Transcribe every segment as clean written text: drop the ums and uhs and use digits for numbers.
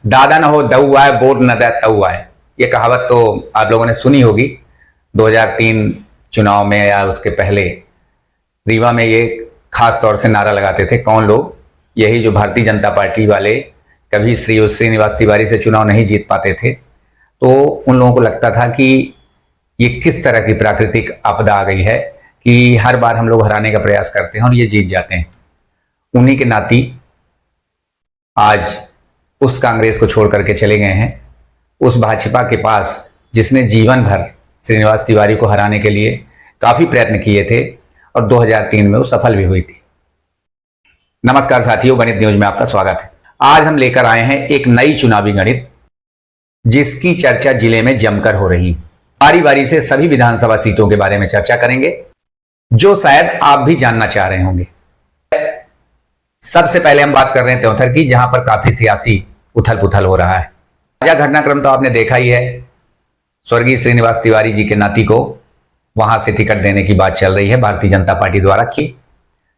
दादा न हो दऊ आए, वोट न दे तऊ आए, ये कहावत तो आप लोगों ने सुनी होगी। 2003 चुनाव में या उसके पहले रीवा में ये खास तौर से नारा लगाते थे कौन लोग? यही जो भारतीय जनता पार्टी वाले कभी श्रीनिवास तिवारी से चुनाव नहीं जीत पाते थे, तो उन लोगों को लगता था कि ये किस तरह की प्राकृतिक आपदा आ गई है कि हर बार हम लोग हराने का प्रयास करते हैं और ये जीत जाते हैं। उन्हीं के नाती आज उस कांग्रेस को छोड़ करके चले गए हैं उस भाजपा के पास, जिसने जीवन भर श्रीनिवास तिवारी को हराने के लिए काफी प्रयत्न किए थे और 2003 में वो सफल भी हुई थी। नमस्कार साथियों, गणित न्यूज में आपका स्वागत है। आज हम लेकर आए हैं एक नई चुनावी गणित, जिसकी चर्चा जिले में जमकर हो रही। बारी बारी से सभी विधानसभा सीटों के बारे में चर्चा करेंगे जो शायद आप भी जानना चाह रहे होंगे। सबसे पहले हम बात कर रहे हैं त्योंथर की, जहां पर काफी सियासी उथल पुथल हो रहा है। ताजा घटनाक्रम तो आपने देखा ही है, स्वर्गीय श्रीनिवास तिवारी जी के नाती को वहां से टिकट देने की बात चल रही है भारतीय जनता पार्टी द्वारा की।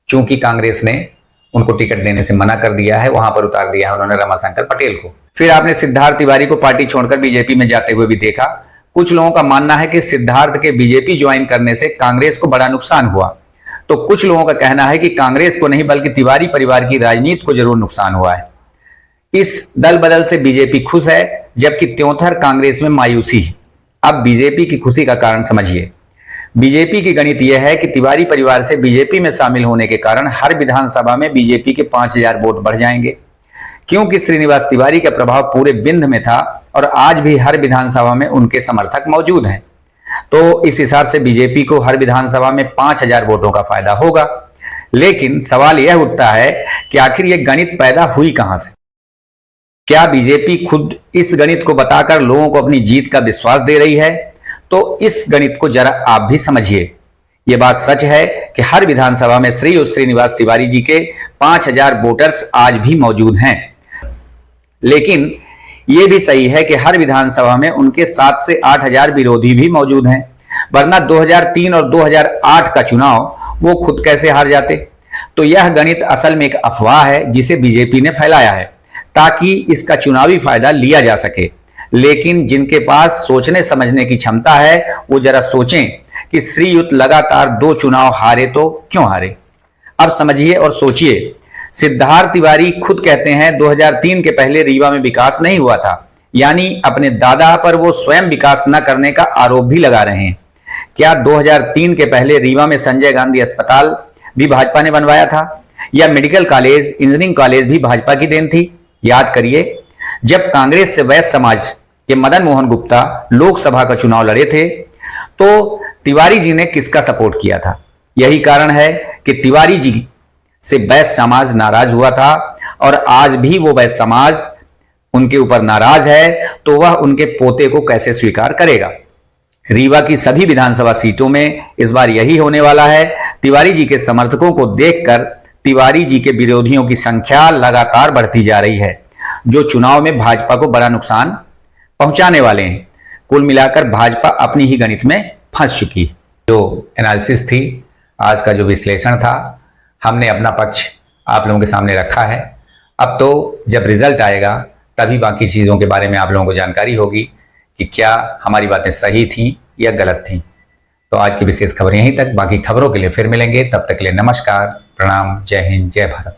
चूंकि कांग्रेस ने उनको टिकट देने से मना कर दिया है, वहां पर उतार दिया है उन्होंने रमाशंकर पटेल को। फिर आपने सिद्धार्थ तिवारी को पार्टी छोड़कर बीजेपी में जाते हुए भी देखा। कुछ लोगों का मानना है कि सिद्धार्थ के बीजेपी ज्वाइन करने से कांग्रेस को बड़ा नुकसान हुआ, तो कुछ लोगों का कहना है कि कांग्रेस को नहीं बल्कि तिवारी परिवार की राजनीति को जरूर नुकसान हुआ है। इस दल बदल से बीजेपी खुश है, जबकि त्योंथर कांग्रेस में मायूसी है। अब बीजेपी की खुशी का कारण समझिए। बीजेपी की गणित यह है कि तिवारी परिवार से बीजेपी में शामिल होने के कारण हर विधानसभा में बीजेपी के 5000 वोट बढ़ जाएंगे, क्योंकि श्रीनिवास तिवारी का प्रभाव पूरे विंध्य में था और आज भी हर विधानसभा में उनके समर्थक मौजूद हैं। तो इस हिसाब से बीजेपी को हर विधानसभा में 5000 वोटों का फायदा होगा। लेकिन सवाल यह उठता है कि आखिर यह गणित पैदा हुई कहां से? क्या बीजेपी खुद इस गणित को बताकर लोगों को अपनी जीत का विश्वास दे रही है? तो इस गणित को जरा आप भी समझिए। यह बात सच है कि हर विधानसभा में श्रीनिवास तिवारी जी के 5000 वोटर्स आज भी मौजूद हैं, लेकिन यह भी सही है कि हर विधानसभा में उनके 7 से 8000 विरोधी भी मौजूद हैं, वरना 2003 और 2008 का चुनाव वो खुद कैसे हार जाते? तो यह गणित असल में एक अफवाह है जिसे बीजेपी ने फैलाया है ताकि इसका चुनावी फायदा लिया जा सके। लेकिन जिनके पास सोचने समझने की क्षमता है वो जरा सोचें कि श्रीयुत लगातार 2 चुनाव हारे तो क्यों हारे। अब समझिए और सोचिए। सिद्धार्थ तिवारी खुद कहते हैं 2003 के पहले रीवा में विकास नहीं हुआ था, यानी अपने दादा पर वो स्वयं विकास न करने का आरोप भी लगा रहे हैं। क्या 2003 के पहले रीवा में संजय गांधी अस्पताल भी भाजपा ने बनवाया था, या मेडिकल कॉलेज, इंजीनियरिंग कॉलेज भी भाजपा की देन थी? याद करिए, जब कांग्रेस से वैश्य समाज के मदन मोहन गुप्ता लोकसभा का चुनाव लड़े थे तो तिवारी जी ने किसका सपोर्ट किया था? यही कारण है कि तिवारी जी से वैश्य समाज नाराज हुआ था और आज भी वो वैश्य समाज उनके ऊपर नाराज है, तो वह उनके पोते को कैसे स्वीकार करेगा? रीवा की सभी विधानसभा सीटों में इस बार यही होने वाला है। तिवारी जी के समर्थकों को देखकर तिवारी जी के विरोधियों की संख्या लगातार बढ़ती जा रही है, जो चुनाव में भाजपा को बड़ा नुकसान पहुंचाने वाले हैं। कुल मिलाकर भाजपा अपनी ही गणित में फंस चुकी है। जो एनालिसिस थी, आज का जो विश्लेषण था, हमने अपना पक्ष आप लोगों के सामने रखा है। अब तो जब रिजल्ट आएगा तभी बाकी चीज़ों के बारे में आप लोगों को जानकारी होगी कि क्या हमारी बातें सही थी या गलत थी। तो आज की विशेष खबर यहीं तक। बाकी खबरों के लिए फिर मिलेंगे, तब तक के लिए नमस्कार, प्रणाम, जय हिंद, जय भारत।